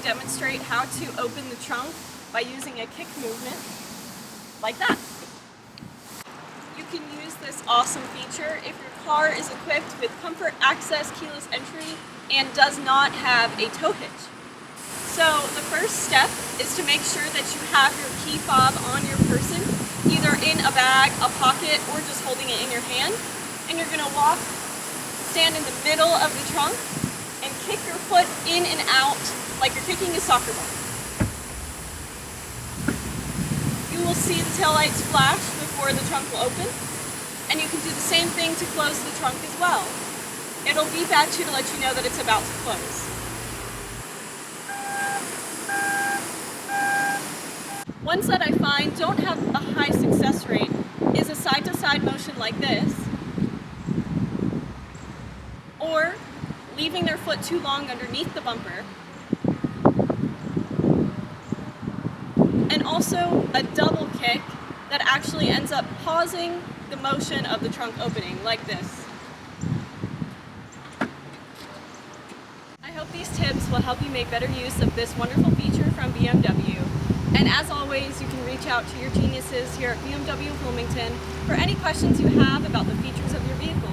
demonstrate how to open the trunk by using a kick movement like that. You can use this awesome feature if your car is equipped with comfort access keyless entry and does not have a tow hitch. So the first step is to make sure that you have your key fob on your person, either in a bag, a pocket, or just holding it in your hand. And you're going to stand in the middle of the trunk and kick your foot in and out like you're kicking a soccer ball. You will see the taillights flash before the trunk will open, and you can do the same thing to close the trunk as well. It'll beep at you to let you know that it's about to close. Ones that I find don't have a high success rate is a side-to-side motion like this, or leaving their foot too long underneath the bumper, and also a double kick that actually ends up pausing the motion of the trunk opening like this. I hope these tips will help you make better use of this wonderful feature from BMW. And as always, you can reach out to your geniuses here at BMW of Wilmington for any questions you have about the features of your vehicle.